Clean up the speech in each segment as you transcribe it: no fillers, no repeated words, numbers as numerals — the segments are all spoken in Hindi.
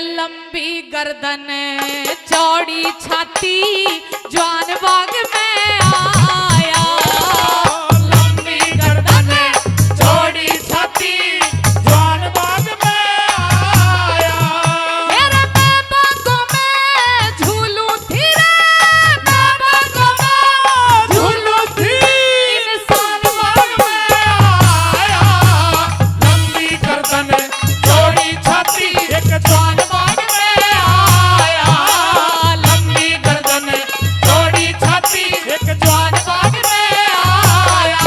लंबी गर्दन चौड़ी छाती जवान बाग में आया। लंबी गर्दन चौड़ी छाती जवान बाग में आया। मेरे मैं बागों में झूलू थी रे, मैं बागों में झूलू थी इंसान बाग में आया। लंबी गर्दन चौड़ी छाती एक जवान बाग में आया। लंबी गर्दन चौड़ी छाती एक जवान बाग में आया।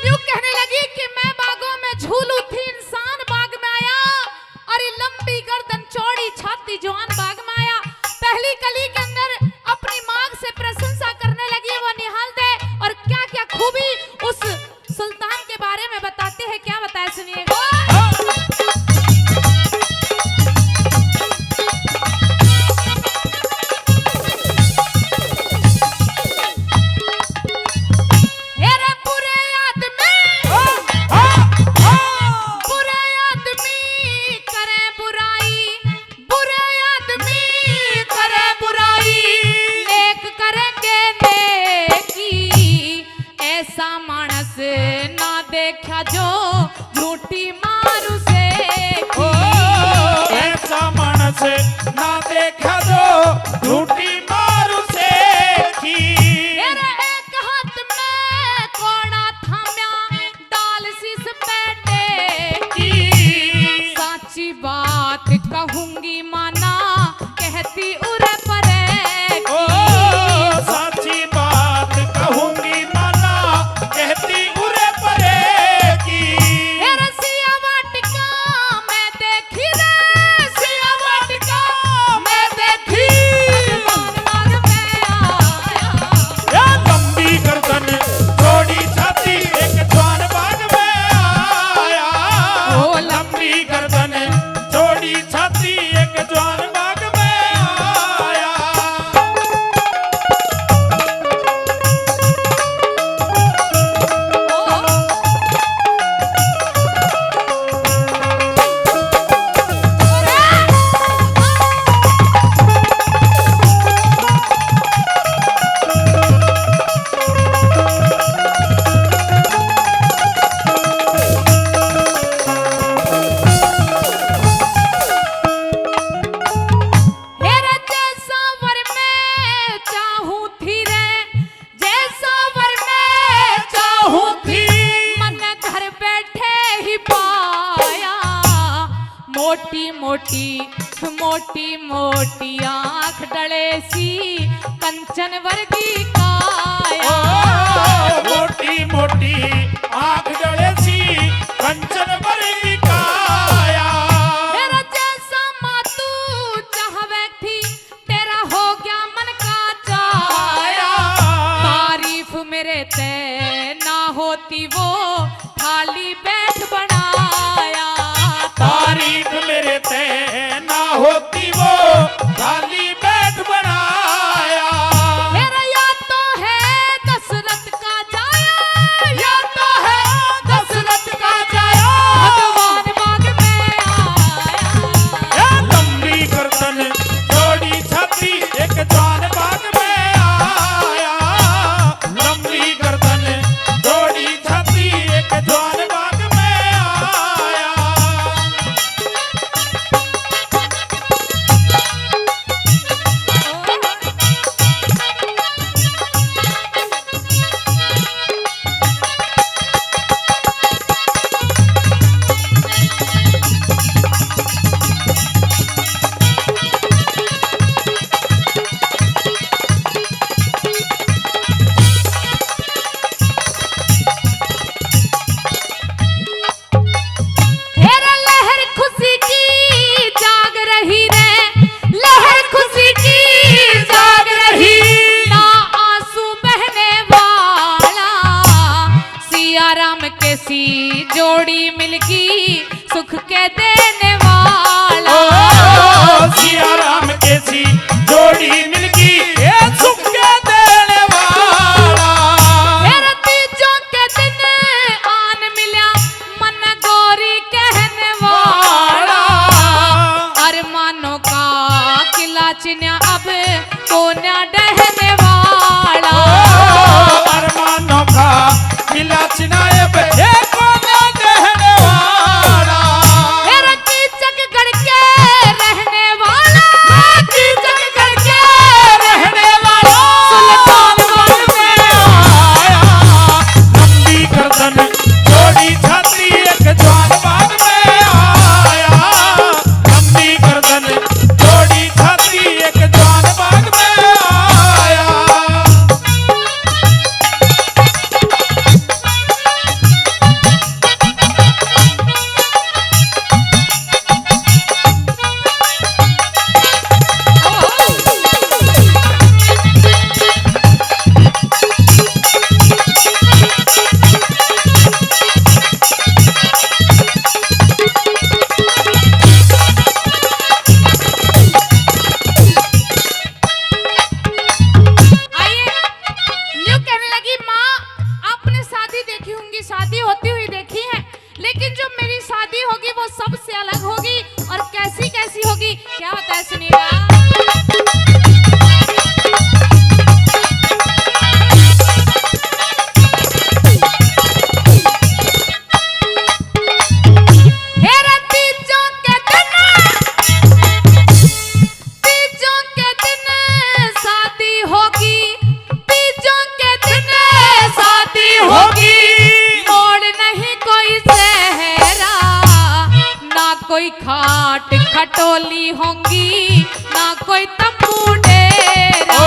यूं कहने लगी कि मैं बागों में झूलू थी इंसान बाग में आया, और ये लंबी गर्दन चौड़ी छाती जवान बाग में आया। पहली कली के अंदर अपनी मांग से प्रशंसा करने लगी वो निहाल दे, और क्या क्या खूबी उस सुल्तान के बारे में बताते हैं। क्या बताया सुनिएगा। हेरे बुरे आदमी करे बुराई, बुरे आदमी करे बुराई, नेक करेंगे नेकी, ऐसा मानस ना देखा जो झूठी मारू से ओ ऐसा मानस ना देखा जो झूठी मारू से की। मेरे एक हाथ में कोड़ा थाम्या डाल शीश बैठे की साची बात कहूंगी माना कहती उरे परे ओ साची बात कहूंगी माना कहती उरे परे की। मेरे सिया वाटिका मैं देखी रे, सिया वाटिका मैं देखी जवान बाग में आया। या लंबी गर्दन चौड़ी छाती एक जवान बाग में आया। ओ लंबी गर्दन चौड़ी छाती एक जवान बाग में आया। हेरे जैसा वर मैं चाहूं थी रे, जैसा वर मैं चाहूं थी, मन घर बैठे ही पाया। मोटी मोटी मोटी मोटी आंख डले सी कंचन वर्गी काया। मोटी मोटी आंख डले सी कंचन वर्गी काया। मेरा जैसा मातू चाहवे थी तेरा हो गया मन का चाया। तारीफ मेरे ते ना होती वो थाली बैठ बनाया। तारीफ मेरे ते ना होती वो खाली बैठ बनाया। मेरा या तो है दशरथ का जाया, या तो है दशरथ का जाया, भगवान बाग में आया। या लंबी गर्दन चौड़ी छाती एक जवान बाग में आया। लंबी गर्दन चौड़ी छाती रहने वाला। अरमानों का मिला चिनायब ये कौन रहने वाला। मेरा कीचकगढ़ के रहने वाला, कीचकगढ़ के रहने वाला, सुल्तानगंज में आया लंबी गर्दन चौड़ी छाती एक जवान बाग में आया। लंबी गर्दन चौड़ी छाती एक जवान बाग में आया। आइए, न्यू कहने लगी माँ, आपने शादी देखी होंगी, शादी होती हुई देखी है, लेकिन जो मेरी शादी होगी वो सबसे अलग होगी। और कैसी कैसी होगी, क्या बताए सुनिएगा। हेरा तीजों के दिन, तीजों के दिन शादी होगी, तीजों के दिन शादी होगी। मोड़ नहीं कोई सहरा, ना कोई खाट खटोली होंगी, ना कोई तंबू डेरा।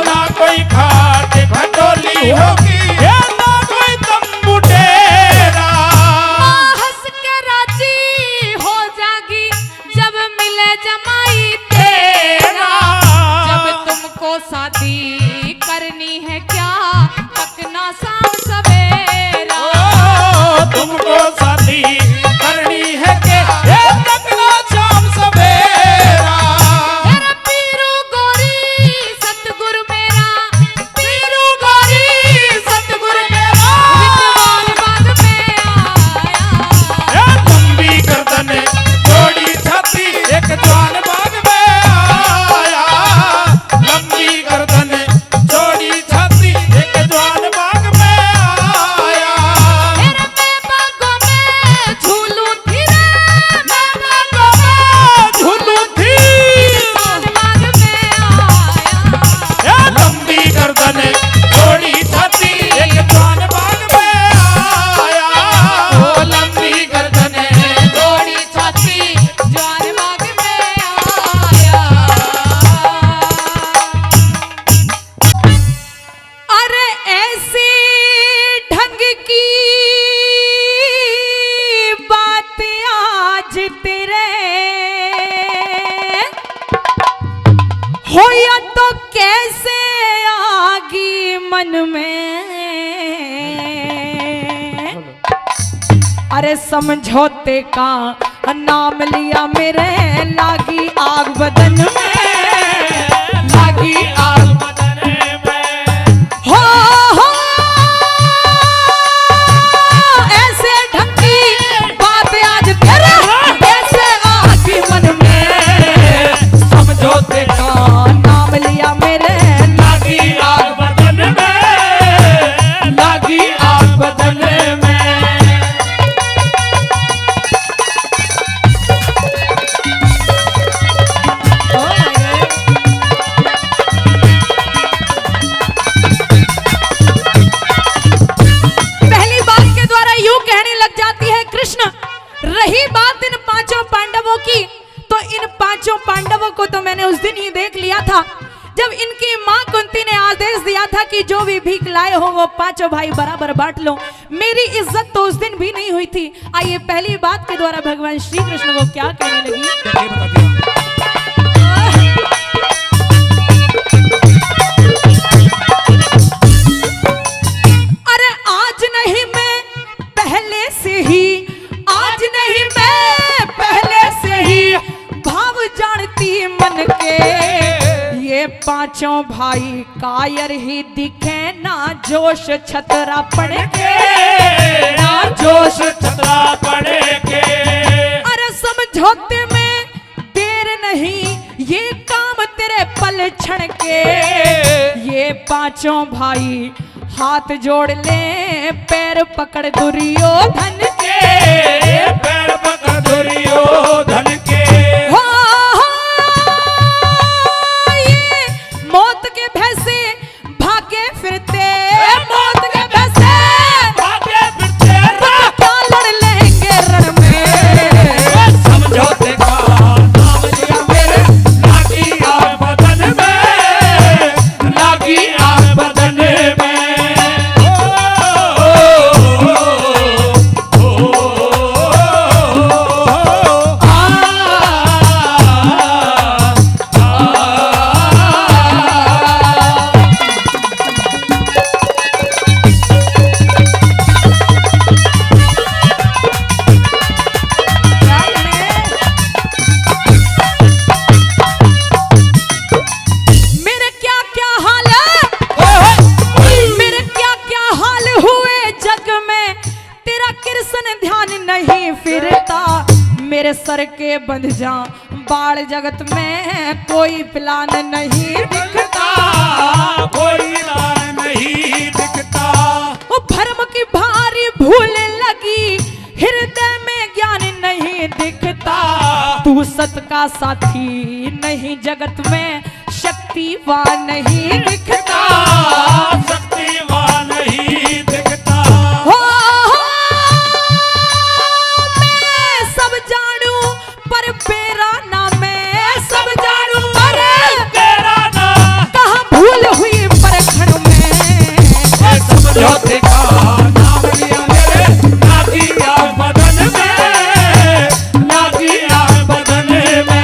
ना कोई खाट खटोली होगी ये ना कोई तंबू डेरा। माँ हंस के राजी हो जागी जब मिले जमाई तेरा। जब तुमको शादी करनी है क्या, पकना शाम सवेरा। तुमको शादी करनी है के ये तकना शाम सवेरा। मेरा पीरू गोरी सतगुरु मेरा, पीरू गोरी सतगुरु मेरा। विद्वान बाग में आया। ये लंबी गर्दन चौड़ी छाती एक जवान बाग में आया। लंबी गर्दन चौड़ी छाती एक जवान बाग में आया। मेरा मैं बागों में झूलू थी रे, मैं बागों में झुलू थी विद्वान बाग में आया। ये लंबी गर्दन चौड़ी छाती एक जवान बाग में आया। ओ लंबी गर्दन चौड़ी छाती जवान बाग में आया। अरे ऐसी ढंग की बात आज तेरे होया तो कैसे आगी मन में। अरे समझौते का नाम लिया मेरे, लागी आग बदन में, लागी आग बदन में हो ऐसे ढंग की बात आज तेरे, ऐसे आगी मन में। समझौते का नाम लिया मेरे, लागी आग बदन में, लागी आग बदन में। पहली बात के द्वारा यूं कहने लग जाती है कृष्ण। रही बात इन पांचों पांडवों की, तो इन पांचों पांडवों को तो मैंने उस दिन ही देख लिया था जब इनकी मां कुंती ने आदेश दिया था कि जो भी भीख लाए हो वो पांचों भाई बराबर बांट लो। मेरी इज्जत तो उस दिन भी नहीं हुई थी। आइए पहली बात के द्वारा भगवान श्री कृष्ण को क्या कहने लगी। अरे आज नहीं मैं पहले से ही, आज नहीं मैं पहले से ही भाव जानती मन के। ये पांचों भाई कायर ही दिखे, ना जोश छतरा पड़े के, ना जोश छतरा पड़े के। अरे समझौते में देर नहीं, ये काम तेरे पल क्षण के ये पांचों भाई हाथ जोड़ ले, पैर पकड़ दुर्योधन के, पैर पकड़ दुर्योधन के। ये मौत के भय से भागे फिरते, मौत के भय से भागे फिरते, क्या लड़ लेंगे रण में, समझौते का नाम लिया मेरे, लागी आग बदन में, लागी आग बदन में। मेरे सर के बंध जा बाढ़, जगत में कोई प्लान नहीं दिखता, कोई प्लान नहीं दिखता। वो भरम की भारी भूल लगी, हृदय में ज्ञान नहीं दिखता। तू सत का साथी नहीं, जगत में शक्तिवान नहीं दिखता, शक्तिवान नहीं दिखता। पर तेरा नाम मैं सब जानू, पर तेरा नाम कहाँ भूल हुई परखण में, समझौते का नाम लिया मेरे, लागी आग बदन में, लागी आग बदन में।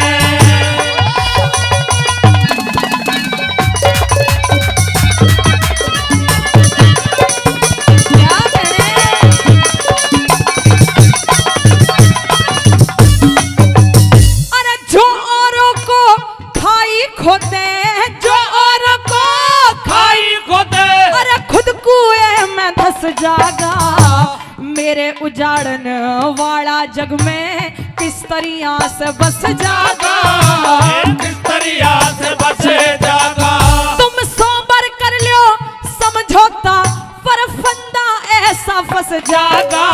खोदे जो औरों को खाई खोदे, अरे खुद कुएं में धस जागा, मेरे उजाड़न वाला जग में किस तरिया से बस जागा, किस तरिया से बस जागा। तुम सोबर कर लो समझौता, पर फंदा ऐसा फंस जागा,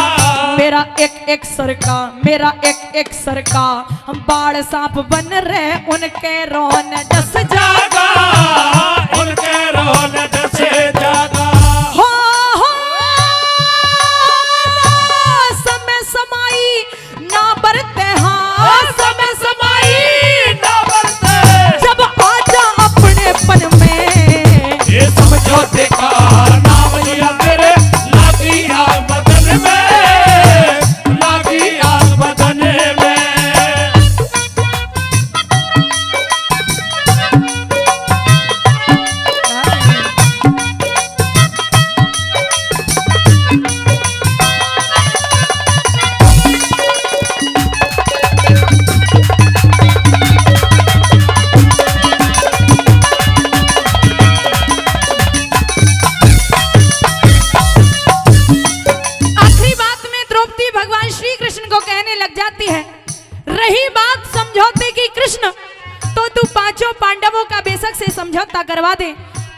मेरा एक एक सर का, मेरा एक एक सर का बाढ़ सांप बन रहे, उनके रोन डस जागा, उनके रोन डस जागा। हो समय समाई ना बरते, हाँ समय समाई ना बरते, जब आजा अपने पन में, ये समझौते का नाम लिया मेरे, लागी आग बदन में, लागी आग बदन में। रही बात समझौते की कृष्ण, तो तू पांचों पांडवों का बेशक से समझौता करवा दे,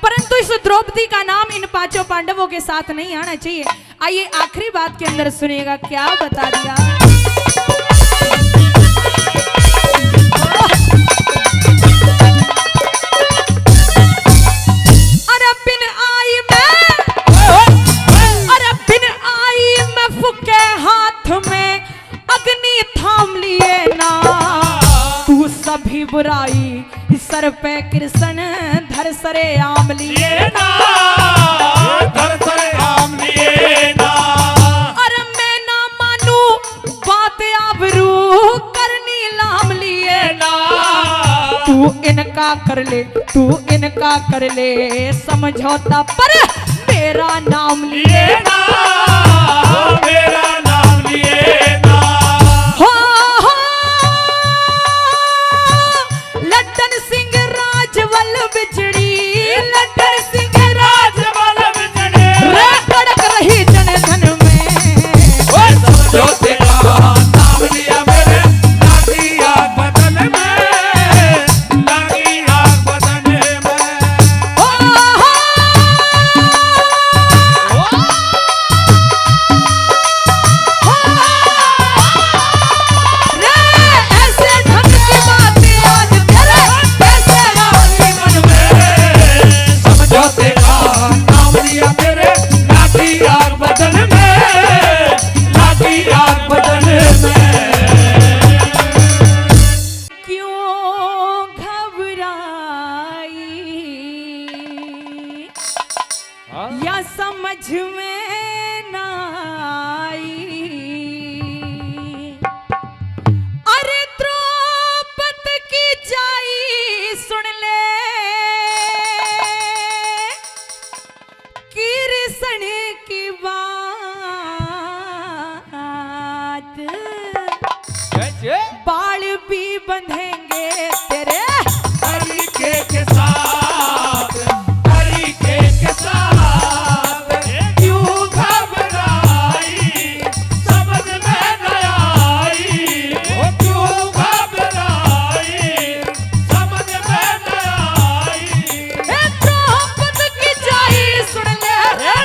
परंतु इस द्रौपदी का नाम इन पांचों पांडवों के साथ नहीं आना चाहिए। आइए आखिरी बात के अंदर सुनिएगा क्या बता दिया। अरे बिन आई मैं फुके हाथ में अग्नि थाम लिए ना, तू सभी बुराई सर पे कृष्ण धर सरे आम लिए ना, धर सरे आम लिए ना। अरे मैं ना मानू बात आबरू करनी लाम लिए ना, तू इनका कर ले, तू इनका कर ले समझौता, पर मेरा नाम लिए ना, मेरा नाम लिए ना। लड्डन सिंह राजवल बिछड़ी, लड्डन सिंह राजवल बिछड़ी, रे कड़क रही जन धन में, समझौते का नाम लिया मेरे, लागी आग बदन में, लागी आग बदन हाँ? या समझ में ना आई। अरे द्रौपदी की जाई सुन ले कृष्ण की बात, बाल भी बंधेंगे तेरे तरीके के साथ, तरीके के साथ। क्यों घबराई, समझ में न आई। वो क्यों घबराई, समझ में न आई। द्रौपदी की जाई सुन ले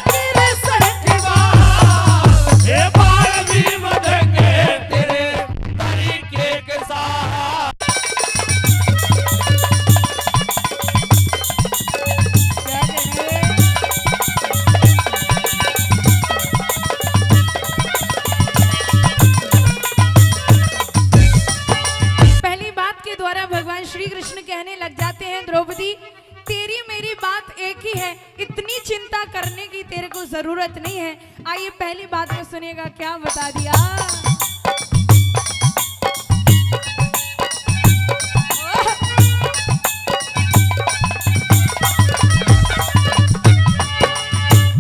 कृष्ण की बात, ये बाल भी बंधेंगे तेरे तरीके के साथ। पहली बात के द्वारा भगवान श्री कृष्ण कहने लग जाते हैं द्रौपदी तेरी मेरी बात एक ही है, इतनी चिंता करने की तेरे को जरूरत नहीं है। आइए पहली बात में सुनिएगा क्या बता दिया।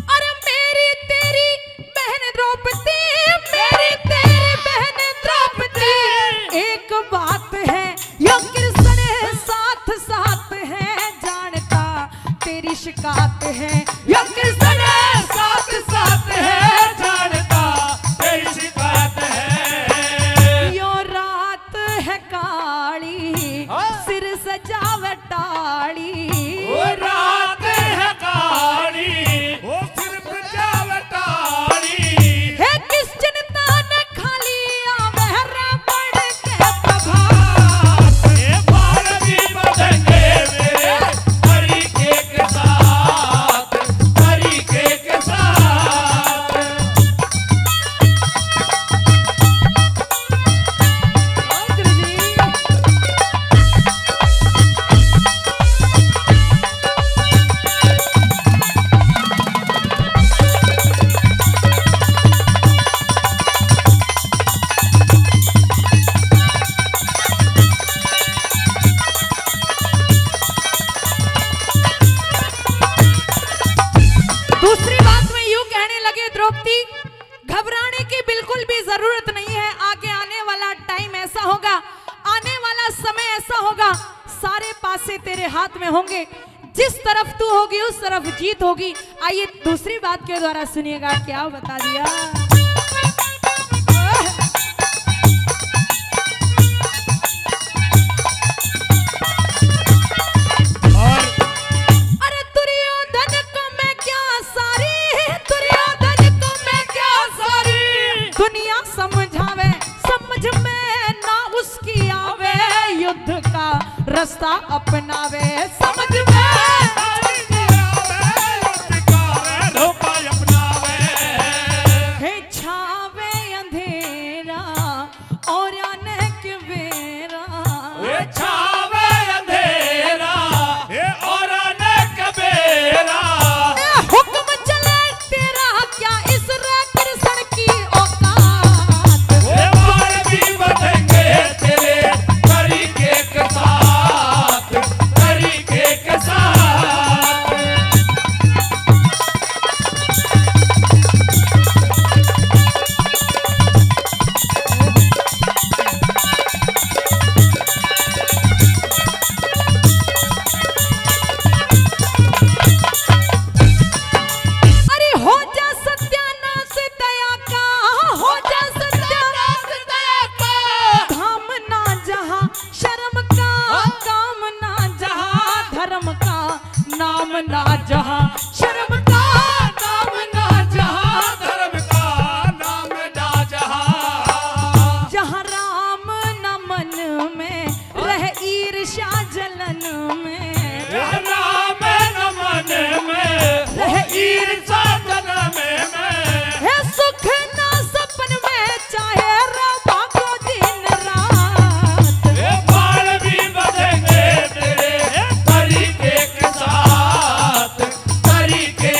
अरे मेरी तेरी बहन द्रौपदी, मेरी तेरी बहन द्रौपदी, एक बात है यो कृष्ण साथ साथ है, जानता तेरी शिकायत है यो कृष्ण साथ साथ है, जानता तेरी शिकायत है। यो रात है काली हाँ? सिर सजावटाली, वो रात है काली, वो सिर्फ जावटाली। है किस चिंता ने खाली आवेरा पड़ के प्रभात। ये बाल भी बंधेंगे मेरे तरीके के साथ, तरीके के साथ। ओ गुरुजी दूसरी बात में यूं कहने लगे द्रौपदी घबराने की बिल्कुल भी जरूरत नहीं है, आगे आने वाला टाइम ऐसा होगा, आने वाला समय ऐसा होगा, सारे पासे तेरे हाथ में होंगे, जिस तरफ तू होगी उस तरफ जीत होगी। आइए दूसरी बात के द्वारा सुनिएगा क्या बता दिया। और अरे दुर्योधन को मैं क्या सारी, दुर्योधन को मैं क्या सारी, दुनिया समझावे समझ में ना उसकी आवे, युद्ध का रास्ता अपनावे समझ में। धोखा अपनावे। हे छावे अंधेरा और आने के बेरा, ये छावे अंधेरा, ये और अनेक बेरा। हुक्म चले तेरा क्या इस रे कृष्ण की औकात। ये बाल भी बंधेंगे तेरे तरीके के साथ, तरीके के साथ। अरे हो जा सत्यानाश दया का, हो जा सत्यानाश दया का, धाम ना जहां शर्म का, काम ना जहां धर्म का, नाम ना जहां शर्म का, नाम ना जहां धर्म का नाम ना जहां। जहां राम न मन में रह ईर्ष्या जलन में, राम न मन में रह ईर्षा जन्म में। है सुख ना सपन में चाहे रवा को दिन रात। ये बाल भी बंधेंगे तेरे तरीके के साथ, तरीके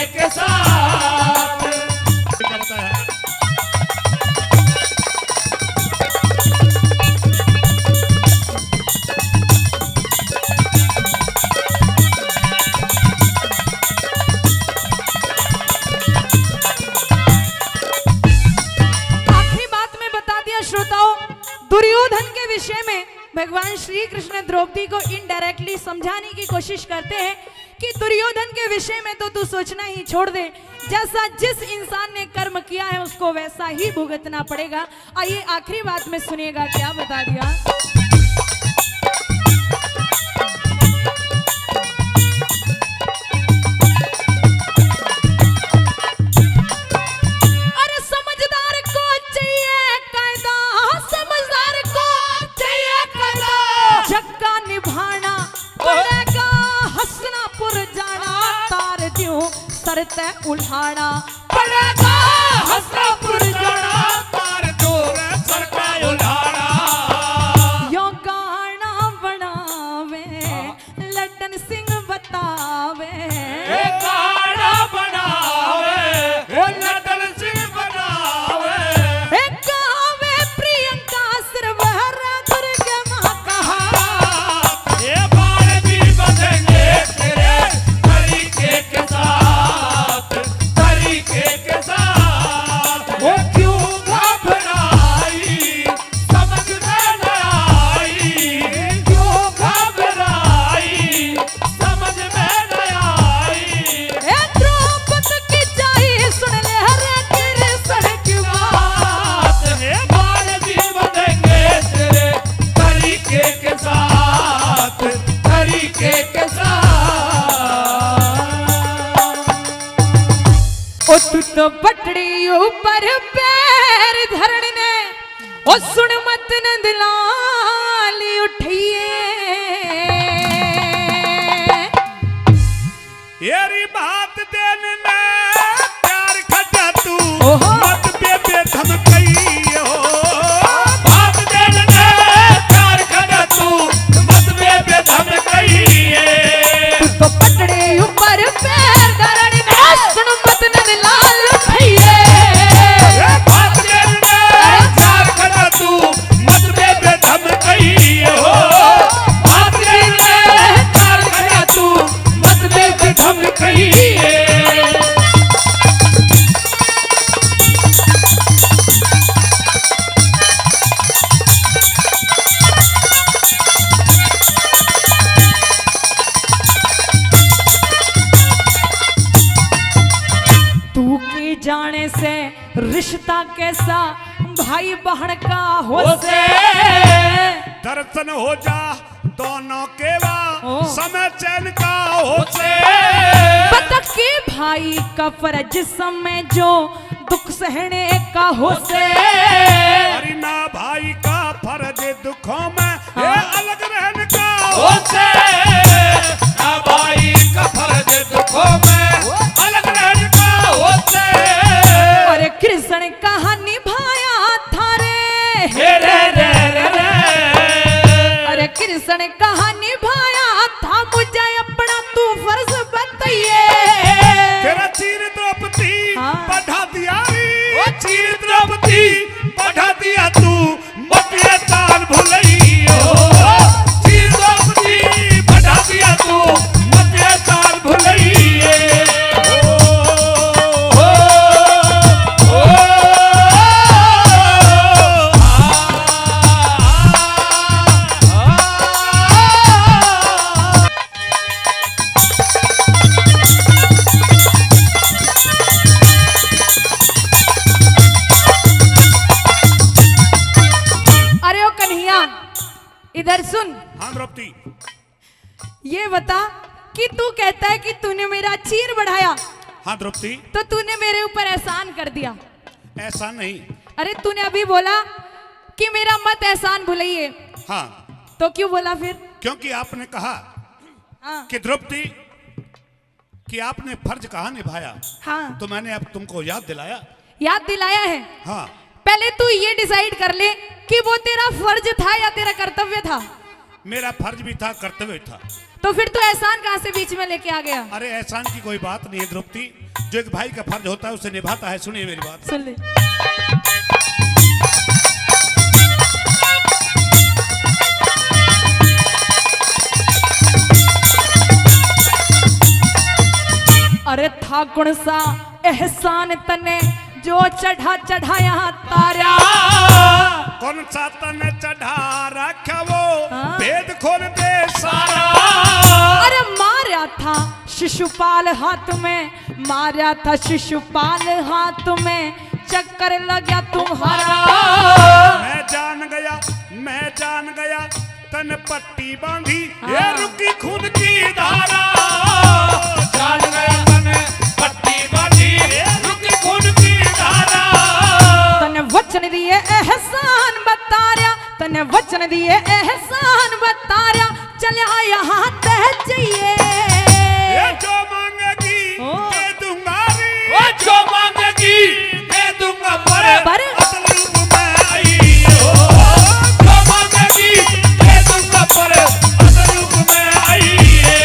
भगवान श्री कृष्ण द्रौपदी को इनडायरेक्टली समझाने की कोशिश करते हैं कि दुर्योधन के विषय में तो तू सोचना ही छोड़ दे, जैसा जिस इंसान ने कर्म किया है उसको वैसा ही भुगतना पड़ेगा। आइए आखिरी बात में सुनिएगा क्या बता दिया। सरते उल्हाड़ा पड़ेगा हसनापुर जाना तार दूर सरते उल्हाड़ा। यो गाना बनावे लड्डन सिंह बतावे, गाना बनावे लड्डन सिंह बनावे, गावे प्रियंका सिरवर दुर्ग मां कहा, ये बाण भी बंधेंगे तेरे तरीके के साथ, तरीके के साथ। वो क्यों घबराई समझ में न आई, क्यों घबराई समझ में न आई। द्रौपदी की चाहिए सुन ले हर कृष्ण की बात, ये बाण भी बंधेंगे तेरे तरीके के साथ, तरीके के साथ। ओ तू तो पटड़ी ऊपर पैर धरने, ओ सुन मत नंदलाली उठिए, येरी बात देने ने प्यार खटा तू ओहो। मत बेबे धमकई हो, बात देने ने प्यार खटा तू मत बेबे धमकई। तू तो पटड़ी ऊपर पैर धरने, सुन मत नंदलाल उठिए, बात देने ने प्यार खटा तू मत बेबे धमकई हो, बात देने ने प्यार खटा तू मत बेबे धमकई। तू के जाने से रिश्ता कैसा भाई बहन का हो से, दर्शन हो जा दोनों के वा ओ। समय चैन का हो से, पता के भाई का फर्ज समय जो दुख सहने का हो से, अरे ना भाई का फर्ज दुखों में ये हाँ। अलग रहने का हो से, ना भाई का फर्ज दुखों में अलग रहने का हो से। और कृष्ण कहा निभाया था रे, रे रे रे रे। अरे कृष्ण कहा निभाया था मुझे अपना तू फर्ज बताइए, तेरा चीर द्रौपदी हाँ। बढ़ा दिया रे, ओ चीर द्रौपदी बढ़ा दिया तू मत ये ताल भुलई हो, चीर द्रौपदी बढ़ा दिया तू मत ये ताल भुलई हो, हो, हो, अरे ओ कन्हैया इधर सुन, हाँ द्रौपदी। ये बता कि तू कहता है कि तूने मेरा चीर बढ़ाया हाँ द्रौपदी। तो तूने मेरे ऊपर एहसान कर दिया। ऐसा नहीं। अरे तूने अभी बोला कि मेरा मत एहसान भुलाइए, हाँ तो क्यों बोला फिर? क्योंकि आपने कहा हाँ कि द्रौपदी कि आपने फर्ज कहाँ निभाया, हाँ तो मैंने अब तुमको याद दिलाया। याद दिलाया है। हाँ पहले तू ये डिसाइड कर ले कि वो तेरा फर्ज था या तेरा कर्तव्य था। मेरा फर्ज भी था, कर्तव्य था। तो फिर तू एहसान कहाँ से बीच में लेके आ गया? अरे एहसान की कोई बात नहीं है द्रौपदी, जो एक भाई का फर्ज होता है उसे निभाता है। सुनिए मेरी बात। सुन ले। अरे था कौन सा एहसान तने जो चढ़ा चढ़ाया तारा। कौन सा तन चढ़ा रखा वो हाँ। भेद खोल दे सारा। अरे मारा था शिशुपाल हाथ में, मारा था शिशुपाल हाथ में, चक्कर लगा तुम्हारा। मैं जान गया तन पट्टी बांधी ये हाँ। रुकी खून की धारा। जान गया तन पट्टी बांधी ये रुकी खून की धारा। तने वचन दिए एहसान बताया, तने वचन दिए एहसान बताया, चला यहाँ तह जाइए। जो मांगेगी ओ। दे दूंगा रे, जो मांगेगी दे दूंगा पर असल रूप में आई हो। जो मांगेगी दे दूंगा पर असल रूप में आई है।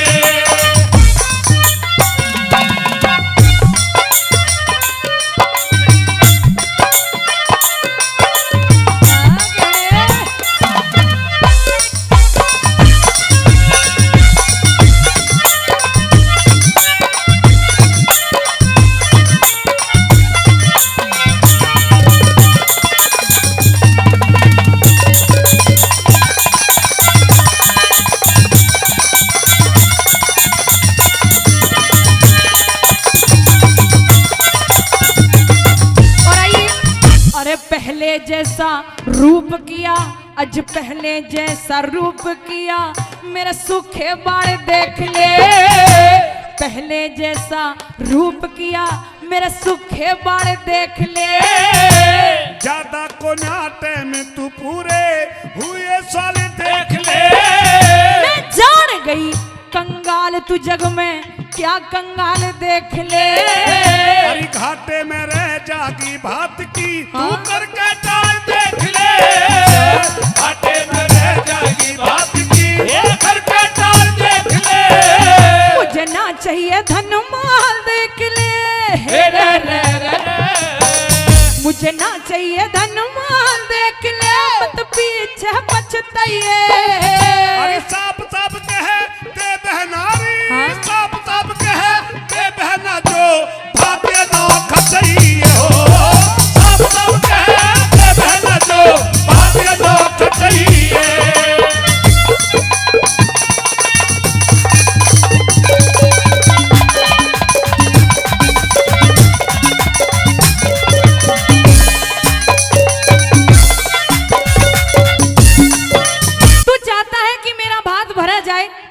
पहले जैसा रूप किया, आज पहले जैसा रूप किया, मेरे सूखे बाल देख ले। पहले जैसा रूप किया, मेरे सूखे बाल देख ले। ज्यादा को नाटे में तू पूरे हुए साल देख ले। मैं जान गई कंगाल तू जग में, क्या कंगाल देख ले। हरी घाटे में रह जागी बात की तू हाँ। करके टाल देख ले। घाटे में रह जागी बात की ये करके टाल देख ले। मुझे ना चाहिए धन माल देख ले। मुझे ना चाहिए धन माल देख ले, मत पीछे पछताइए। अरे साफ साफ कहे दे बहनारी। हाँ? साफ साफ कहे दे बहना जो भाग्य ना खसई हो। साफ साफ कहे दे बहना जो भाग्य ना खसई है।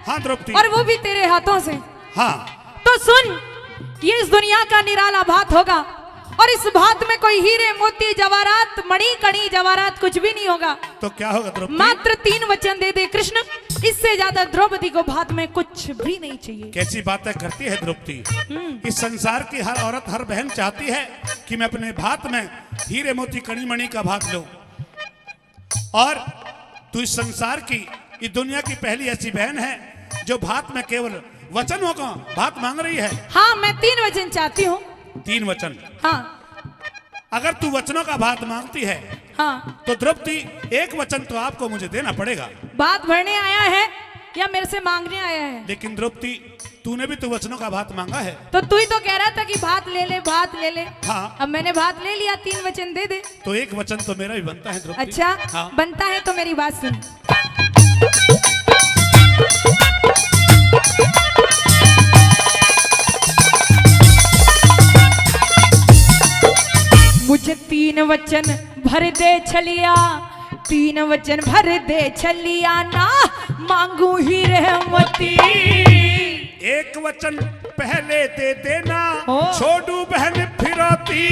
हाँ द्रौपदी, और वो भी तेरे हाथों से। हाँ तो सुन, ये इस दुनिया का निराला भात होगा, और इस भात में कोई हीरे मोती जवाहरात मणि कणी जवाहरात कुछ भी नहीं होगा। तो क्या होगा द्रौपदी? मात्र 3 वचन दे दे कृष्ण, इससे ज्यादा द्रौपदी को भात में कुछ भी नहीं चाहिए। कैसी बातें करती है द्रौपदी। इस संसार की हर औरत हर बहन चाहती है कि मैं अपने भात में हीरे मोती कणी मणि का भात लूं, और तू इस संसार की इस दुनिया की पहली ऐसी बहन है जो भात में केवल वचनों का भात मांग रही है। हाँ, मैं 3 वचन चाहती हूँ। 3 वचन। हाँ अगर तू वचनों का भात मांगती है हाँ, तो द्रौपदी 1 वचन तो आपको मुझे देना पड़ेगा। बात भरने आया है या मेरे से मांगने आया है? लेकिन द्रौपदी तूने भी तो वचनों का भात मांगा है। तो तू ही तो कह रहा था कि भात ले ले, भात ले ले। हाँ। अब मैंने भात ले लिया, 3 वचन दे दे। तो 1 वचन तो मेरा भी बनता है द्रौपदी। अच्छा हाँ। बनता है तो मेरी बात सुन। मुझे 3 वचन भर दे छलिया, 3 वचन भर दे छलिया, ना मांगू ही रहमती। 1 वचन पहले दे देना, ओ। छोड़ू बहन फिरौती।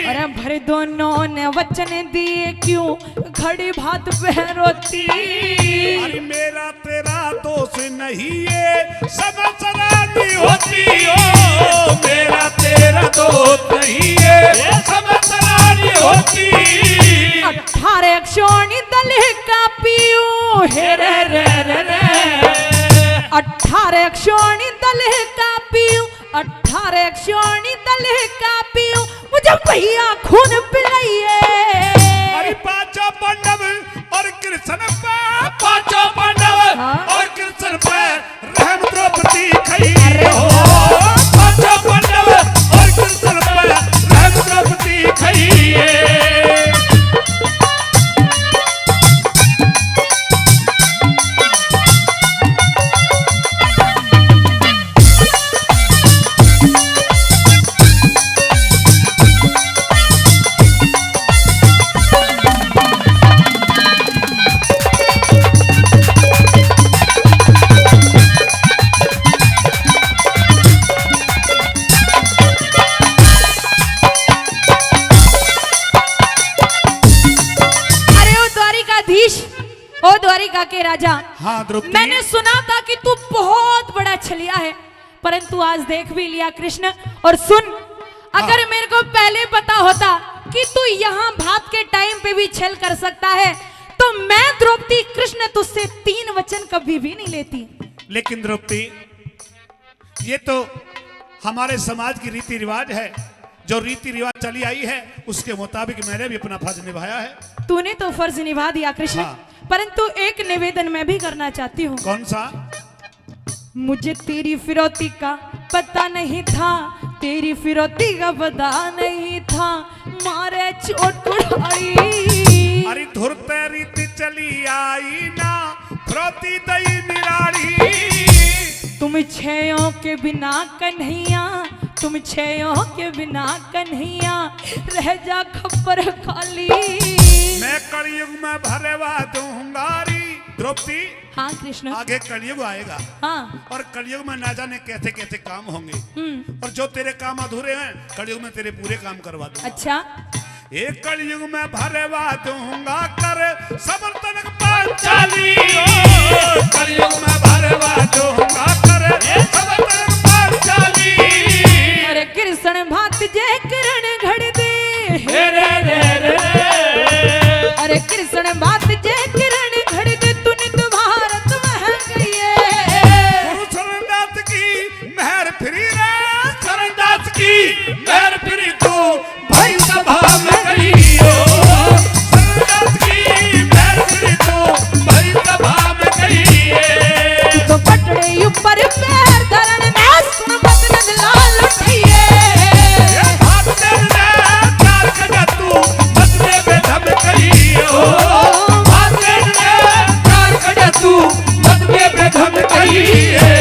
अरे भर दोनों ने वचन दिए, क्यों घड़ी भात पे रोती। अरे मेरा तेरा दोष नहीं है, सब सराहनी होती हो। मेरा तेरा दोष नहीं है, सब सराहनी होती। 18 अक्षोणी दल का पीऊ हे रे रे रे रे। 18 अक्षोणी दल का पीऊ, 18 अक्षोणी दल का पीऊ, मुझे भैया खून पिलाइए। अरे 5 पांडव और कृष्ण पे, 5 पांडव हाँ? और कृष्ण पे रहम द्रौपदी खई हो। 5 पांडव और कृष्ण पे रहम द्रौपदी के राजा। हाँ द्रौपदी, मैंने सुना था कि तू बहुत बड़ा छलिया है, परंतु आज देख भी लिया कृष्ण। और सुन, अगर मेरे को पहले पता होता कि तू यहाँ भात के टाइम पे भी छल कर सकता है, तो मैं द्रौपदी कृष्ण तुझसे 3 वचन कभी भी नहीं लेती। लेकिन द्रौपदी, ये तो हमारे समाज की रीति रिवाज है, जो रीति रिवाज चली आई है उसके मुताबिक मैंने भी अपना फर्ज निभाया है। तूने तो फर्ज निभा दिया कृष्ण। हाँ। परंतु एक निवेदन मैं भी करना चाहती हूँ। कौन सा? मुझे तेरी फिरौती का पता नहीं था, तेरी फिरौती का पता नहीं था, मारे चोट कुड़ाई। अरे धुरते रीति चली आई ना, फिरौती दई निराड़ी। तुम छयों के बिना कन्हैया, तुम छयों के बिना कन्हैया, रह जा खप्पर खाली। मैं कलयुग में भरवा दूंगा री। द्रौपदी, हाँ कृष्ण। आगे कलयुग आएगा। हाँ। और कलयुग में ना जाने कैसे कैसे काम होंगे, और जो तेरे काम अधूरे हैं कलयुग में तेरे पूरे काम करवा दूंगा। अच्छा। एक कलयुग में भरवा दूंगा कर समर्थन पांचाली। कलयुग में भरवा दूंगा कर समर्थन पांचाली। अरे कृष्ण भात जय किरण घड़ दे, अरे कृष्ण भात जय किरण घड़ दे, तूने तो भारत में गई है। गुरु शरणदास की मेहर फिरी रे, शरणदास की मेहर फिरी तू भाई सभा में गई हो। शरणदास की मेहर फिरी तू भाई सभा में गई है। तो पटड़े ऊपर पैर धरण ना सुन बदन लाल उठिए। ये भात तेरे चार कजा तू बदले में धम गई हो। भात तेरे चार कजा तू बदले में धम गई है।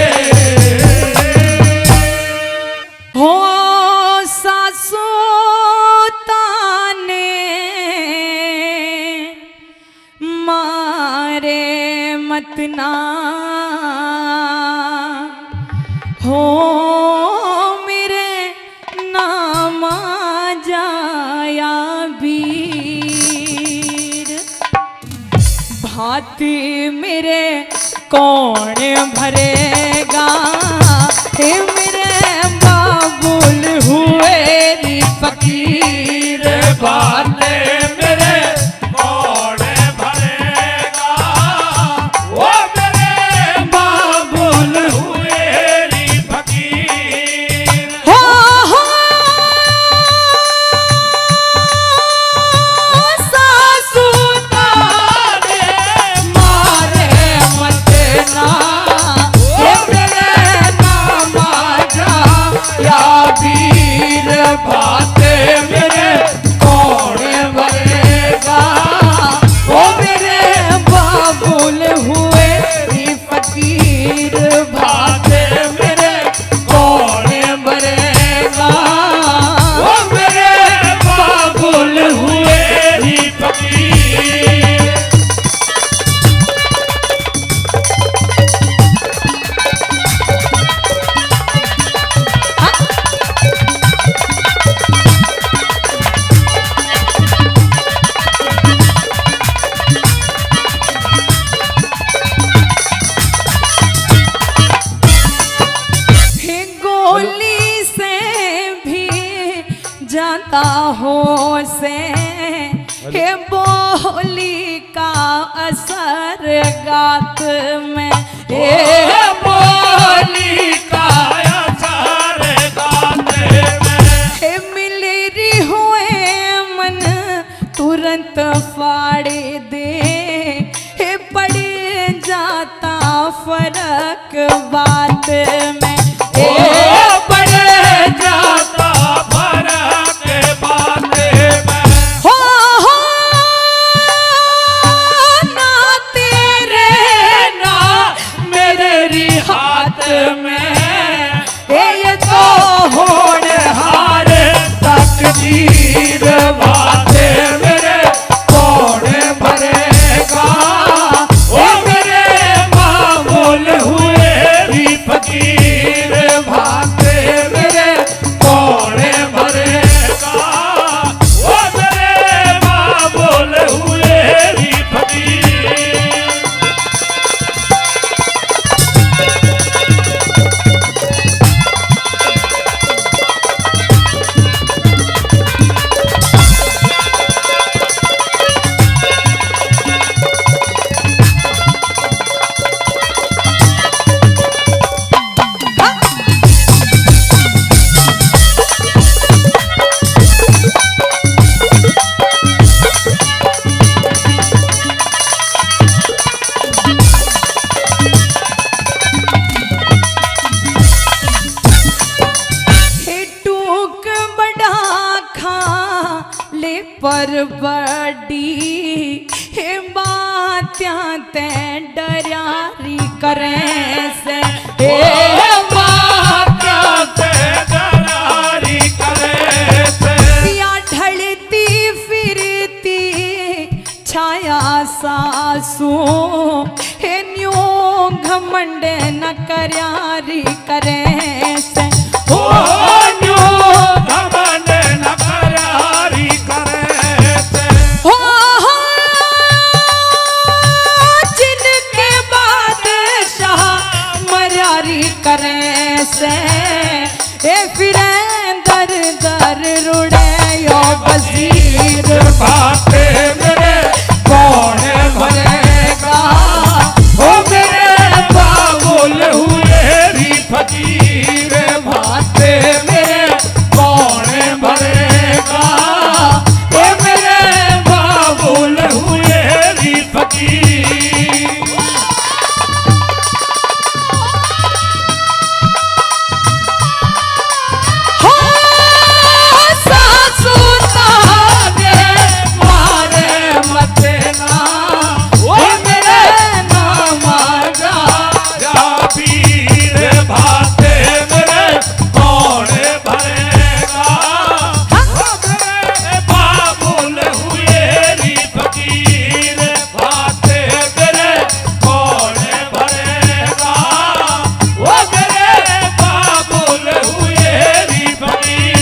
हो सासू ताने मारे मतना, हो मेरे नाम जाया वीर। भात मेरे कौन भरेगा, हे मेरे बाबुल हुए री फकीर। बाले मेरे कौन भरेगा, वो मेरे बाबुल हुए री फकीर। हो सासू ताने मारे मतना, हे मेरे नाम जाया वीर। बाते मेरे कौन भरेगा, वो मेरे बाबुल हुए री फकीर। बाते मेरे कौन भरेगा, वो मेरे बाबुल हुए री फकीर। हे गोली से भी जाता हो से, हे बोली का असर गात में। हे बोली का असर गाते में। हे मिलेरी हुए मन तुरंत फाड़े दे, हे पड़ जाता फर्क बात में। ओ पड़ जाता फर्क बात में। हो ना तेरे ना मेरे री हाथ में, पर बड़ी बात्यां ते डरारी करें से बात्यां ते डरारी करें से या ढलती फिरती छाया सासू हे न्यू घमंड न करयारी करें से ओ न्यू घमंड न करयारी करें से हो जिनके बादशाह मरारी करें से ए फिर दर दर रुड़े यो वजीर बातें मेरे कौन भरेगा ओ मेरे बाबुल हुए री फकीर बातें मेरे कौन भरेगा ओ मेरे बाबुल हुए री फकीर हो सासू तारे मारे मते ना ओ मेरे नाम राजा पीर भाते मेरे कौन भरेगा ओ मेरे बाबुल हुए री फकीर भाते मेरे कौन भरेगा ओ मेरे बाबुल हुए री फकीर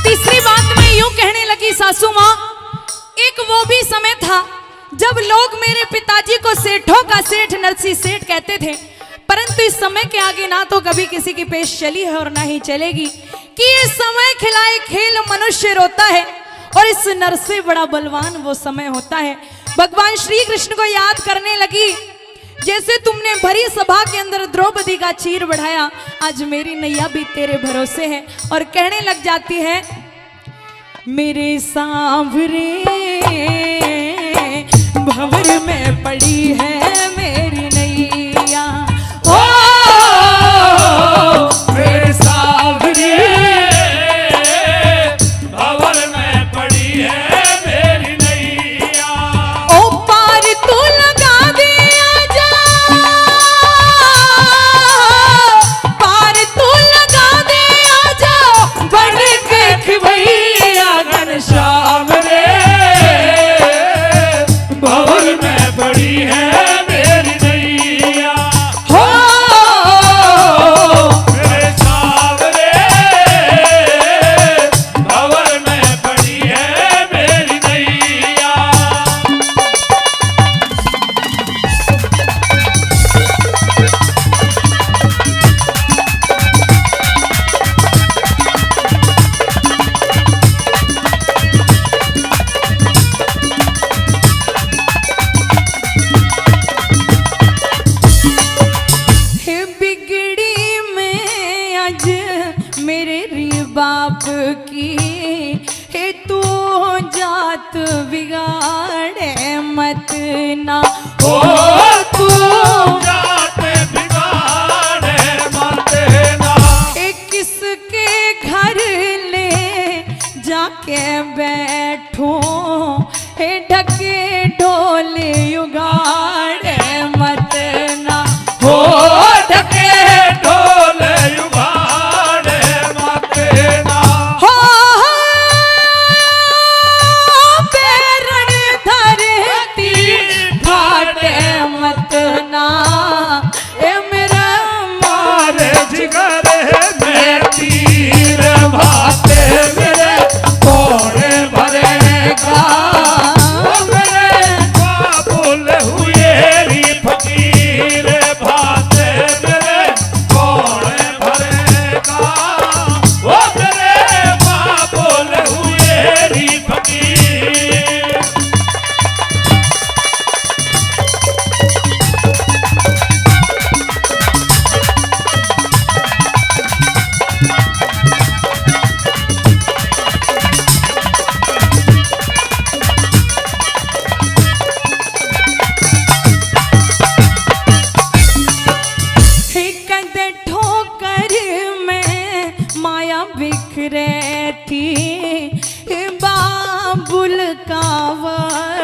तीसरी बात मैं यूं कहने लगी सासू माँ, एक वो भी समय था जब लोग मेरे पिताजी को सेठों का सेठ नरसी सेठ कहते थे, परंतु इस समय के आगे ना तो कभी किसी की पेश चली है और ना ही चलेगी कि ये समय खिलाए खेल मनुष्य रोता है और इस नर से बड़ा बलवान वो समय होता है। भगवान श्री कृष्ण को याद करने लगी, जैसे तुमने भरी सभा के अंदर द्रौपदी का चीर बढ़ाया, आज मेरी नैया भी तेरे भरोसे है और कहने लग जाती है, मेरे सांवरे भंवर में पड़ी है मेरी नैया, ओ मेरे सावरी भंवर में पड़ी है मेरी नैया ओ पार तू लगा दे आजा, पार तू लगा दे आजा, बढ़ के भैया घनश्याम रे भंवर में पड़ी है मेरी नैया हो मेरे सावरे भंवर में पड़ी है मेरी नैया हे बिगड़ी में आज मेरे री बाप की, हे तू जात बिगाड़े मत ना, ओ तू जाते बिगाड़े मत ना हे किसके घर ले जाके बैठो, हे ढके ढोल युगाड़े मत ना, हो ढके ढोल युगाड़े मत ना हो पैरण धरती भार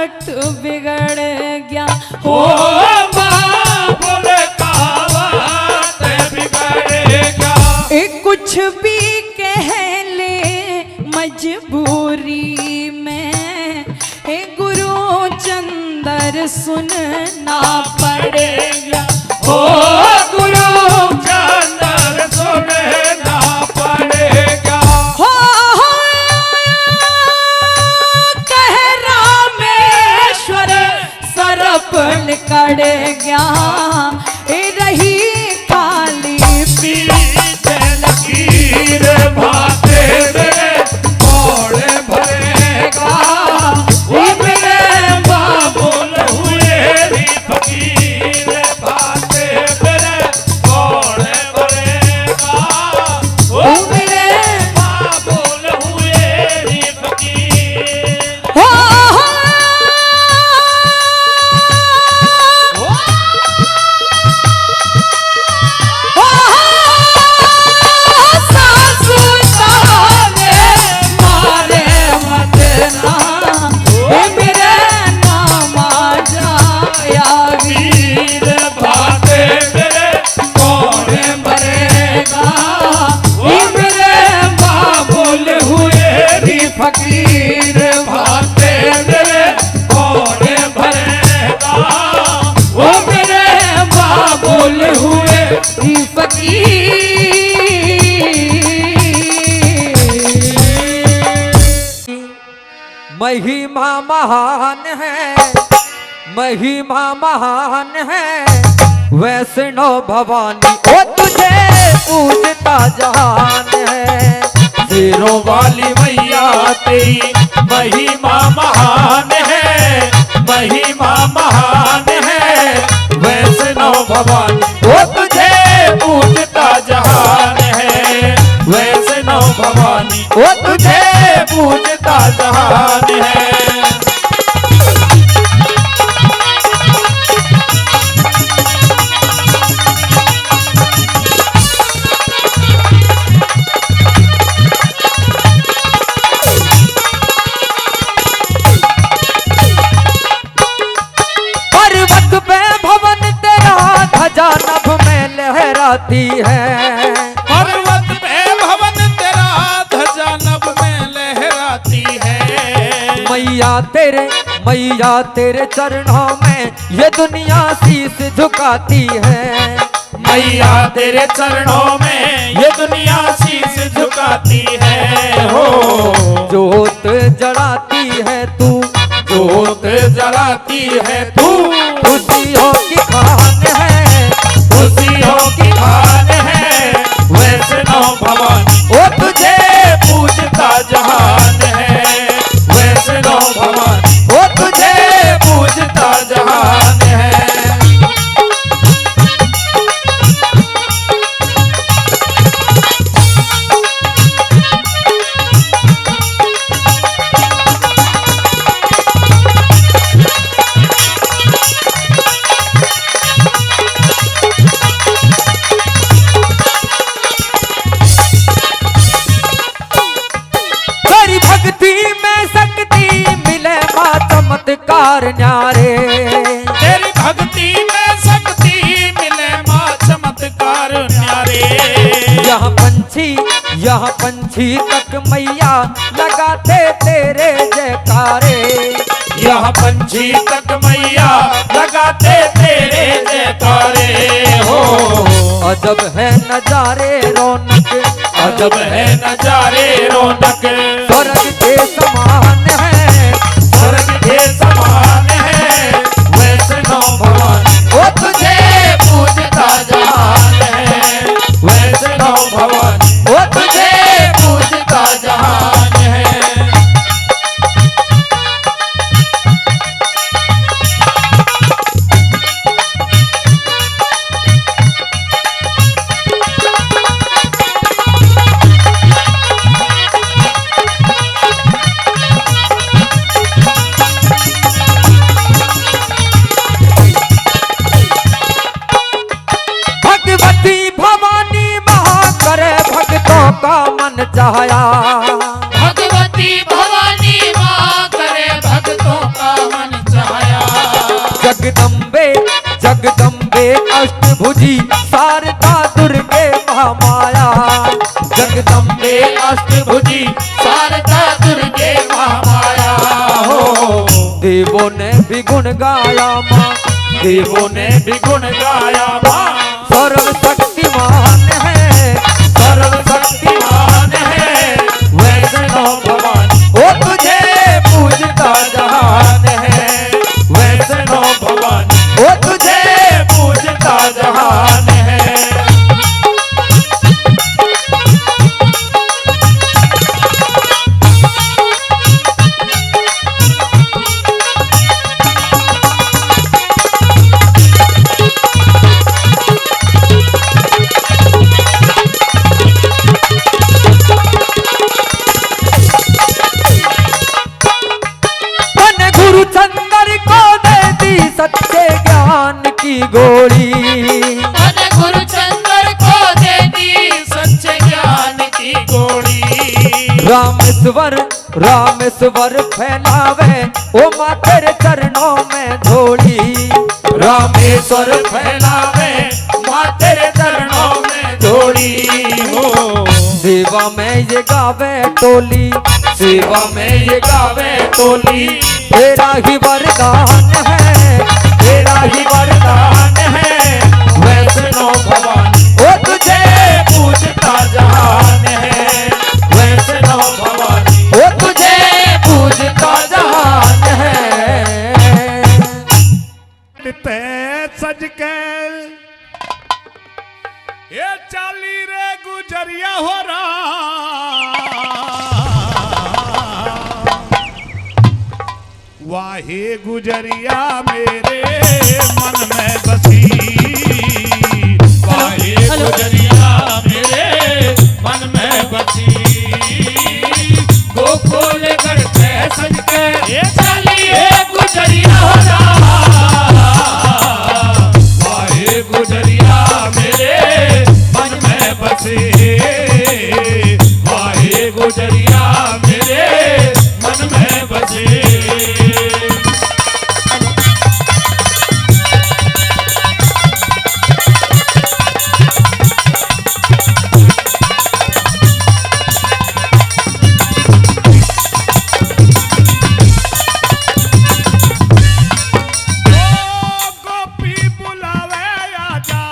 वट बिगड़ गया हो बाबुल का वट बिगड़ गया। कुछ भी कह ले मजबूरी में गुरु चंदर सुनना पड़ेगा हो गुरु चंदर सुनना पड़ेगा। हो कह रामेश्वर सरपल कड़ गया रही खाली पीछे लकीर भाते मेरे घोड़े भरेगा। वो मेरे बाबुल हुए री फकीर भाते मेरे घोड़े भरेगा। वो मेरे बाबुल हुए री फकीर। हो सासू साले मारे मत ना मेरे नाम जाया वीर भाते मेरे घोड़े भरेगा। वो मेरे बाबुल हुए री फकीर भाते मेरे घोड़े भरेगा। वो मेरे बाबुल हुए महिमा महान है, महिमा महान है वैष्णो भवानी ओ तुझे पूजता जहान है। शेरों वाली मैया तेरी महिमा महान है, महिमा महान है वैष्णो भवानी वो तुझे पूजता जहान है। वैष्णो भवानी वो तुझे पूजता जहान है। पर्वत पे भवन तेरा ध्वजा नभ में लहराती है। पर्वत पे भवन तेरा ध्वजा नभ में लहराती है। मैया तेरे चरणों में ये दुनिया शीश झुकाती है। मैया तेरे चरणों में ये दुनिया शीश झुकाती है। हो जोत जलाती है तू, जोत जलाती है तू, खुशियों की खान है, खुशियों की खान है वैष्णो भवानी वो तुझे पूजता जहान है। वैष्णो भवानी वो तुझे पूजता जहान है। चमत्कार न्यारे तेरी भक्ति में शक्ति मिले माँ चमत्कार न्यारे। यहाँ पंछी तक मैया लगाते तेरे जयकारे। यहाँ पंछी तक मैया लगाते तेरे जयकारे। हो अजब है नजारे रौनक, अजब है नजारे रौनक स्वर्ग के समान है, स्वर्ग के समान है वैष्णो भवानी वो तुझे पूजता जहान है। वैष्णो भवानी वो तुझे पूजता जहान है। का मन चाहया। भगवती भवानी माँ करे भक्तों का मन जगदम्बे अष्टभुजी शारदा दुर्गे महामाया। जगदम्बे अष्टभुजी शारदा दुर्गे महामाया हो। देवों ने भी गुण गाया माँ, देवों ने भी गुण गाया माँ। सर्वशक्तिमान है, सर्वशक्तिमान है वैष्णो भवानी। वो तुझे पूजता जहान है, वैष्णो भवानी वो तुझे पूजता जहान है। गुरु चंदर को दे दी सच्चे ज्ञान की गोली। मन गुरु चंद्र को दे दी सच्चे ज्ञान की गोली। रामेश्वर रामेश्वर फैलावे ओ माँ तेरे चरणों में धोली। रामेश्वर फैलावे माँ तेरे चरणों में धोली हो। सेवा में ये गावे टोली, सेवा में ये गावे टोली। तेरा ही वरदान है, तेरा ही वरदान है वैष्णो भवानी। ओ तुझे पूजता जहान है वैष्णो भवानी। ओ तुझे पूजता जहान है। ते सज के ये चाली रे गुजरिया हो रहा। वाहे गुजरिया मेरे मन में बसी। वाहे गुजरिया मेरे मन में बसी। गोकुल करते सज के ये चलिए गुजरिया हो रहा। वाहे गुजरिया मेरे मन में बसी। वाहे गुजरिया मेरे मन में बसी। गोपी बुलावे आजा।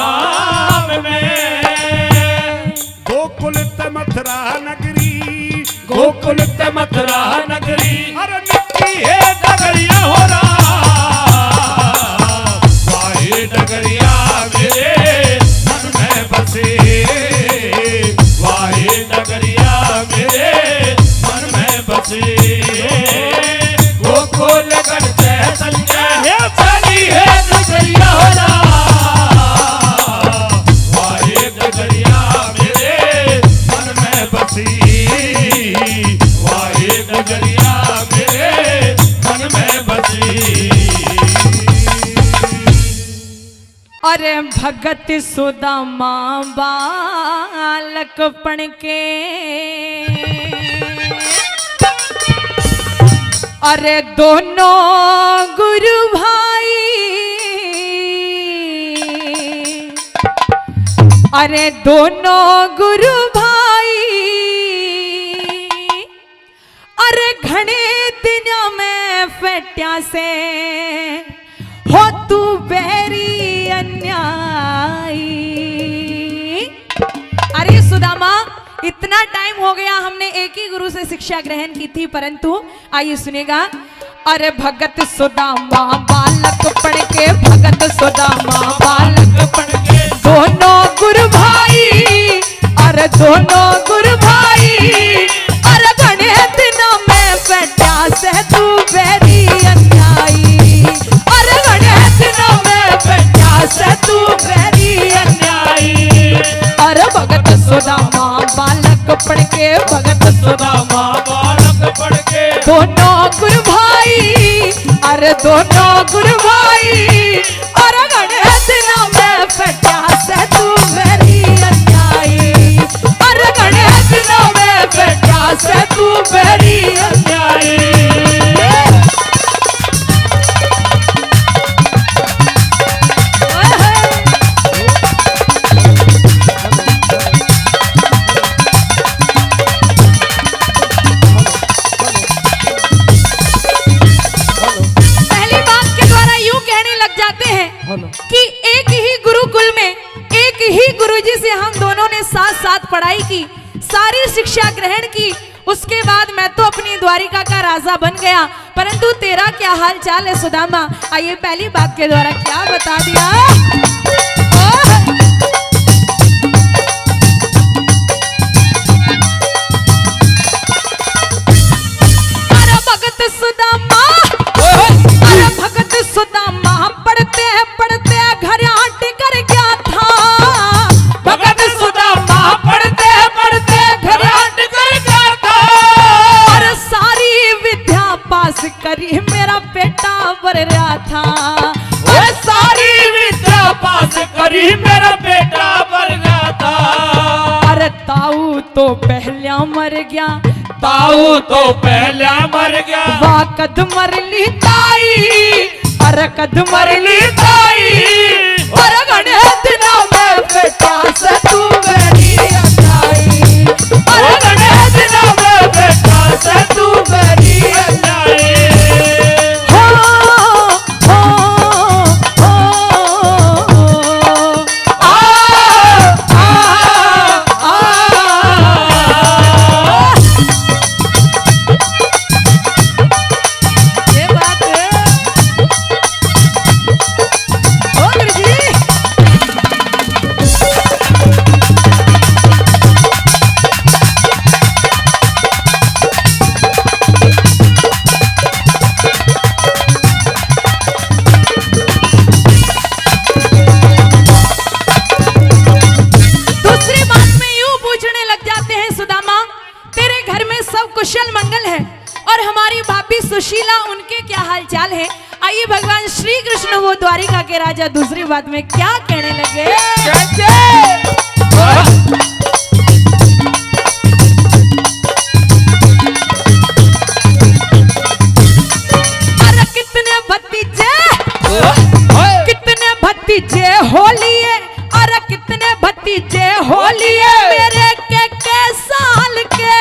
नाम में। गोकुल ते मथुरा नगरी, गोकुल ते मथुरा नगरी, अरे निकी है डगरिया हो वाहे डगरिया मेरे मन में बसे, वाहे डगरिया मेरे मन में बसे। गोकुल करते संजय है चली है डगरिया हो वाहे डगरिया मेरे मन में बसी, वाहे डगरिया मेरे मन में बसी। अरे भगत सुदामा बालकपण के, अरे दोनों गुरु भाई, अरे दोनों गुरु भाई, अरे घने दिनों में फेट्या से हो तू बेरी अन्यायी। अरे सुदामा, इतना टाइम हो गया हमने एक ही गुरु से शिक्षा ग्रहण की थी, परंतु आइए सुनेगा। अरे भगत सुदामा बालक पढ़ के, भगत सुदामा बालक पढ़ के, दोनों गुरु भाई, अरे दोनों गुरु भाई, अरे घने दिनों में बेटा से तू बेरी अन्यायी, अरे घने दिनों में बेटा से तू बेरी अन्यायी। अरे भगत सुदामा बालक पढ़ के, भगत सुदामा बालक पढ़ के, दोनों गुरु भाई, अरे दोनों गुरु भाई, अरे घने दिनों में बेटा से तू बेरी अन्यायी, अरे घने दिनों में बेटा से तू बेरी अन्यायी। कि एक ही गुरुकुल में एक ही गुरुजी से हम दोनों ने साथ साथ पढ़ाई की, सारी शिक्षा ग्रहण की, उसके बाद मैं तो अपनी द्वारिका का राजा बन गया, परंतु तेरा क्या हाल चाल है सुदामा? आइए पहली बात के द्वारा क्या बता दिया। अरे भगत सुदामा, अरे भगत सुदामा पढ़ते पढ़ते घर आट कर गया था, भगत सुदामा पढ़ते पढ़ते घर आट कर गया था, और सारी विद्या पास करी मेरा बेटा बर रहा था, और सारी विद्या पास करी मेरा बेटा बर गया था। अरे ताऊ तो पहला मर गया, ताऊ तो पहला मर गया, वाह कद मर ली ताई, अरे कद मर ली ताई, अरे घने दिनों में बेटा से तू मेरी अन्यायी, अरे घने दिनों में बेटा से तू मेरी अन्यायी। हो हो हो आ आ आ ये बात है। ओ गुरुजी, दूसरी बात में यूं पूछने लग जाते हैं सुदामा, तेरे घर में सब कुशल मंगल है, और हमारी भाभी सुशीला उनके क्या हाल चाल है? आइए भगवान श्री कृष्ण वो द्वारिका के राजा दूसरी बात में क्या कहने लगे। अरे कितने भतीजे, कितने भतीजे हो लिए, अरे कितने भतीजे हो लिए मेरे के साल के,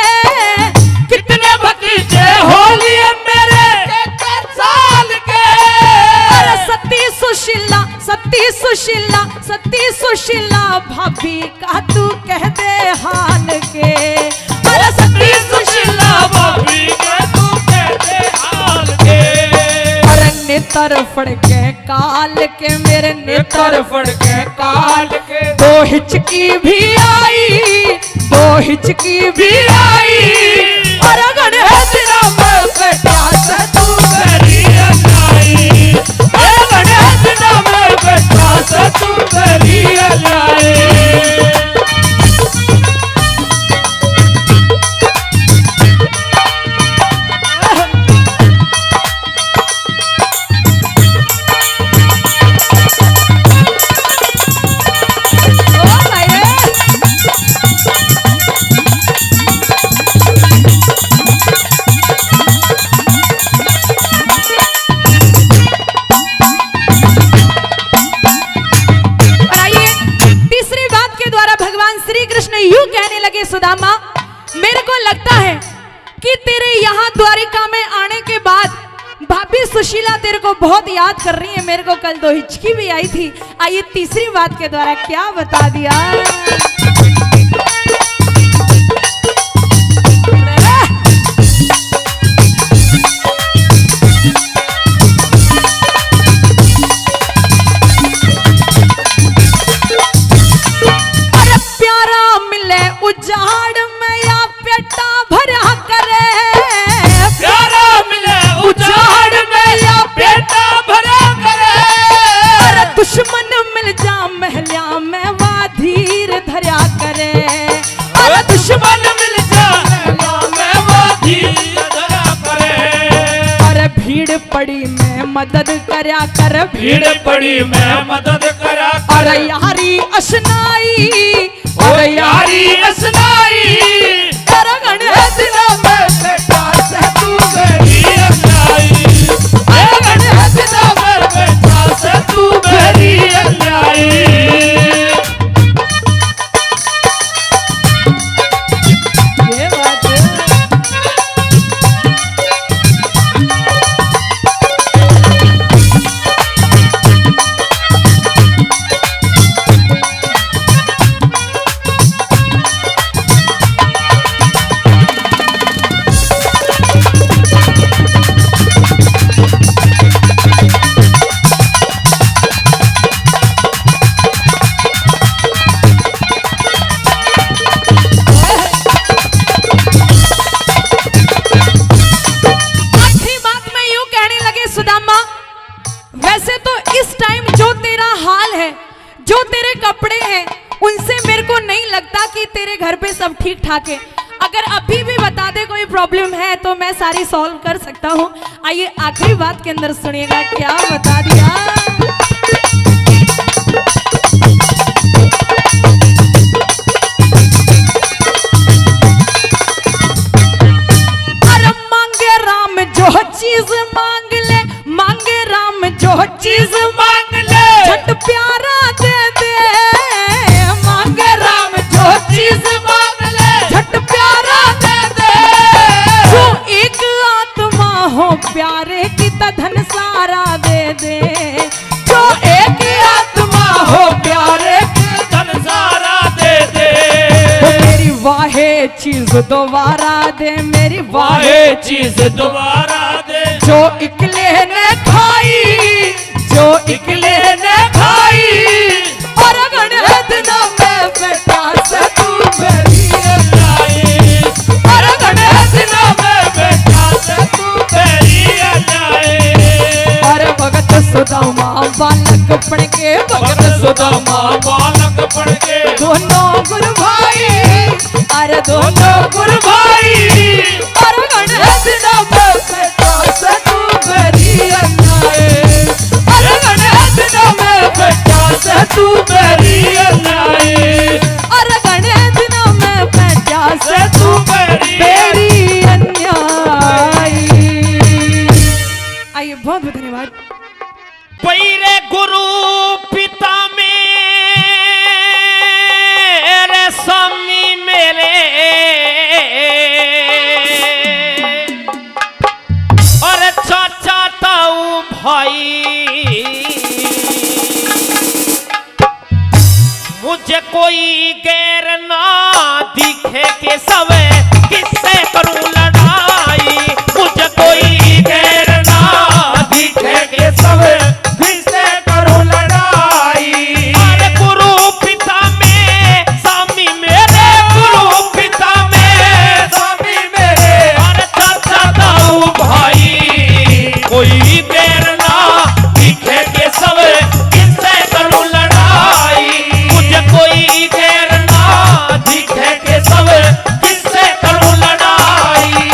कितने भतीजे हो लिए मेरे के साल के, अरे सती सुशीला, सती सुशीला, सती सुशीला सुशीला भाभी का तू कह दे हाल के। अरे सती सुशीला भाभी का तू कहते हाल के। अरे नेत्र फड़के काल के मेरे नेत्र फड़के काल के। दो हिचकी भी आई, दो हिचकी भी आई। अरे गणेश राम बेटा से तू मेरी अलाई, अरे गणेश नाम बेटा से तू मेरी अलाई। सुदामा, मेरे को लगता है कि तेरे यहाँ द्वारिका में आने के बाद भाभी सुशीला तेरे को बहुत याद कर रही है। मेरे को कल दो हिचकी भी आई थी। आइए तीसरी बात के द्वारा क्या बता दिया। उजाड़ में या पेटा भरा करे, प्यारा मिले उजाड़ में या पेटा भरा करे। अरे दुश्मन मिल जा महलिया में वाधीर धरा करे। अरे दुश्मन मिल जा महलिया में वाधीर धरा करे। अरे भीड़ पड़ी में मदद करया कर, भीड़ पड़ी में मदद करा। अरे यारी अशनाई, अरे यारी असनाई। अरे गणेश नाम बेटा से तू मेरी अलाई, अरे गणेश नाम बेटा से तू मेरी अलाई। ये बात है। वैसे तो इस टाइम जो तेरा हाल है, जो तेरे कपड़े हैं, उनसे मेरे को नहीं लगता कि तेरे घर पे सब ठीक ठाक है। अगर अभी भी बता दे कोई प्रॉब्लम है तो मैं saरी सॉल्व कर सकता हूँ। आइए आखिरी बात के अंदर सुनिएगा क्या बता दिया। अरे मांगे राम जो चीज मांग ले, मांगे राम जो चीज मांग ले, झट प्यारा दे दे। मांगे राम जो चीज मांग ले, झट प्यारा दे दे। जो एक आत्मा हो प्यारे की धन सारा दे दे। जो एक आत्मा हो प्यारे की धन सारा दे दे। मेरी वाहे चीज दोबारा दे, मेरी वाहे चीज दोबारा दे। जो इकले ने खाई, जो इकले ने खाई। और गणेश नाम बेटा से तू मेरी अलाई, और गणेश नाम बेटा से तू मेरी अलाई। और भगत सुदामा बालक पढ़ के, भगत सुदामा बालक पढ़ के। दोनों गुरु भाई, अरे दोनों गुरु भाई। और गणेश नाम बेटा से तू मेरी अलाई। और गणेश नाम बेटा से तू मेरी अलाई। और गणेश नाम बेटा से तू मेरी अन्यायी। आइए बहुत बहुत धन्यवाद। पैरे गुरु पिता मेरे स्वामी मेरे, और चाचा ताऊ भाई। मुझे कोई गैर ना दिखे के सब किससे करूं लड़ाई, मुझे कोई गैर ना दिखे के सब किससे करूं लड़ाई। अरे गुरु पिता में स्वामी मेरे, गुरु पिता में स्वामी मेरे, अरे चाचा ताऊ भाई, कोई गैर ना दिखे के सब किससे करूं लड़ाई, मुझे कोई गैर ना दिखे के सब किससे करूं लड़ाई।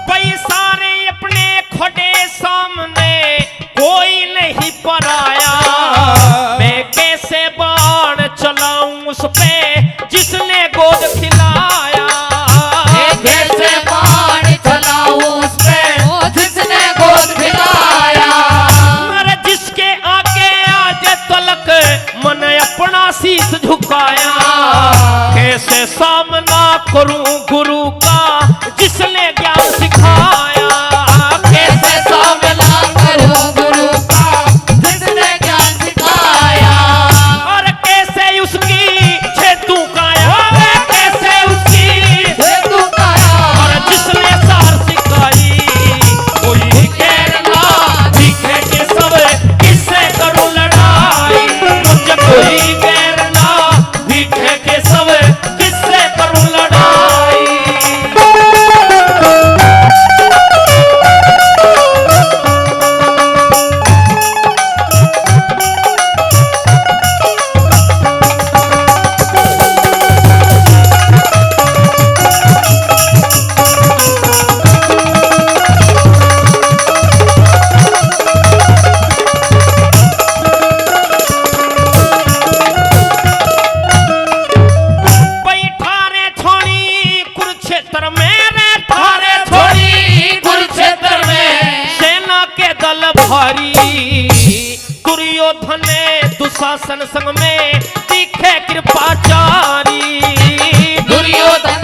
पैसारे अपने खोटे सामने कोई नहीं पराया, मैं कैसे बाण चलाऊं उस पे जिसने गोद खिलाया, कैसे बाण चलाऊं उस पे जिसने गोद खिलाया। मेरे जिसके आगे आज तलक मन अपना शीश झुकाया, कैसे सामना करूं गुरु का जिसने ज्ञान सिखाया, कैसे सामना करूं गुरु का जिसने ज्ञान सिखाया। और कैसे उसकी छेतु काया, कैसे उसकी हेतु काया। और जिसने सार सिखाई, कोई गैर ना दिखे के सब किससे करूं लड़ाई, मुझे कोई गैर ना दिखे के सब किससे करूं लड़ाई। बैठारे छोड़ी कुरुक्षेत्र में रे ठारे छोड़ी कुरुक्षेत्र में सेना के दल भारी, दुर्योधन ने दुशासन संग में दिखे कृपाचारी, दुर्योधन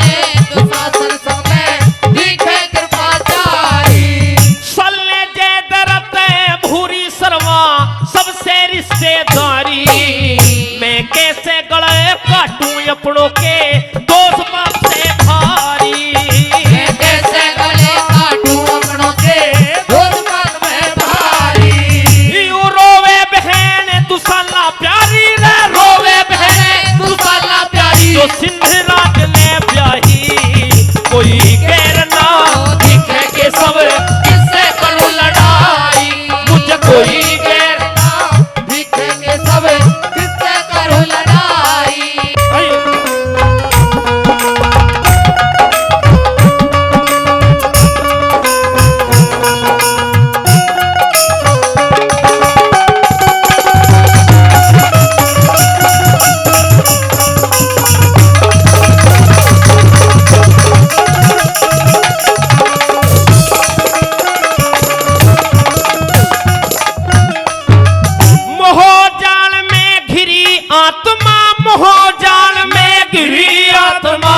दुशासन संग में दिखे कृपाचारी। शल्य जयद्रथ भूरी सर्वा सबसे रिश्तेदारी, मैं कैसे गले काटूं अपनों के दोष बाप से भारी, मैं कैसे गले काटूं अपनों के दोस्त बात में भारी। यू रोवे बहन दुशाला प्यारी रे, रोवे बहन दुशाला प्यारी। जो सिंध राज ने ब्याही, कोई गैर ना दिखे के सब किससे करूं लड़ाई, मुझे कोई गैर दिखे के सब किससे करूं लड़ाई। मोहजाल में घिरी आत्मा, मोहजाल में घिरी आत्मा,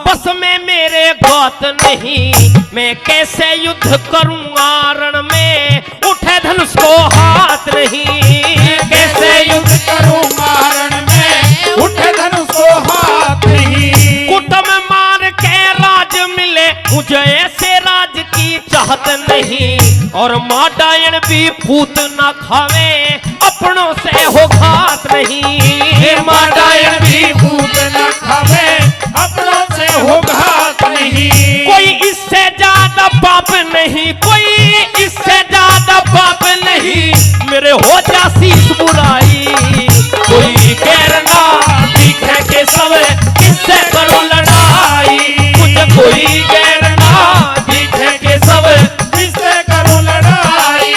बस में मेरे बात नहीं, मैं कैसे युद्ध करूंगा रण में उठे धनुष को हाथ नहीं, कैसे युद्ध करूं मारण में उठे धनुष को हाथ नहीं। कुटुंब मार के राज मिले मुझे ऐसे राज की चाहत नहीं, और माँ डायन भी पूत ना खावे अपनों से हो घात नहीं, माँ डायन भी भूत न खावे अपनों से हो घात नहीं। कोई इससे ज्यादा पाप नहीं, कोई इससे ज्यादा पाप नहीं, मेरे हो जा शीश बुराई, कोई गैर ना दिखे के सब किससे करूं लड़ाई, मुझे कोई गैर ना दिखे के सब किससे करूं लड़ाई।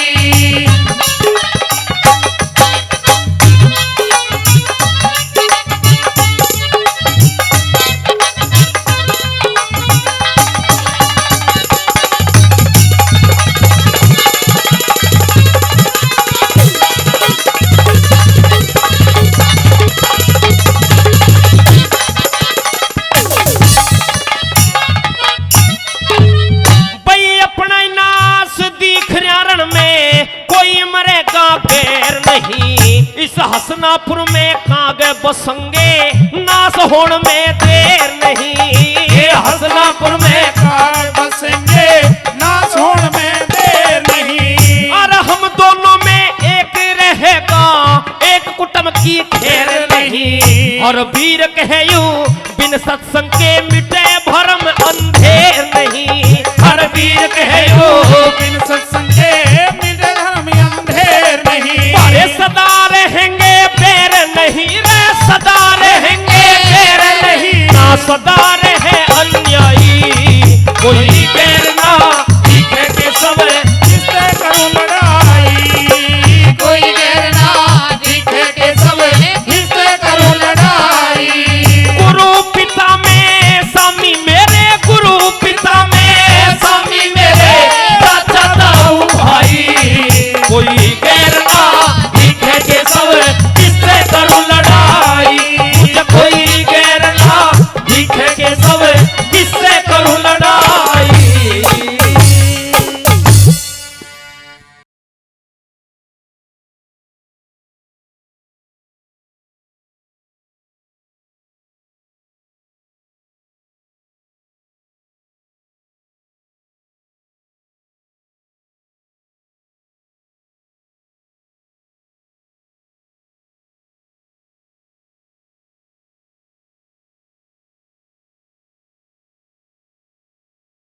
कागे बसंगे नास होण में देर नहीं। ये हसनापुर में कार बसेंगे नास होण में देर नहीं। और हम दोनों में एक रहेगा एक कुटुंब की ठेर नहीं। और वीर कहे यूं बिन सत्संग के मिटे भरम अंधेर नहीं। हर वीर कहे यूं बिन सत्संग के मिटे धर्म अंधेर नहीं। अरे सदा रहेंगे पैर नहीं रे, सदा रहेंगे पैर नहीं ना, सदा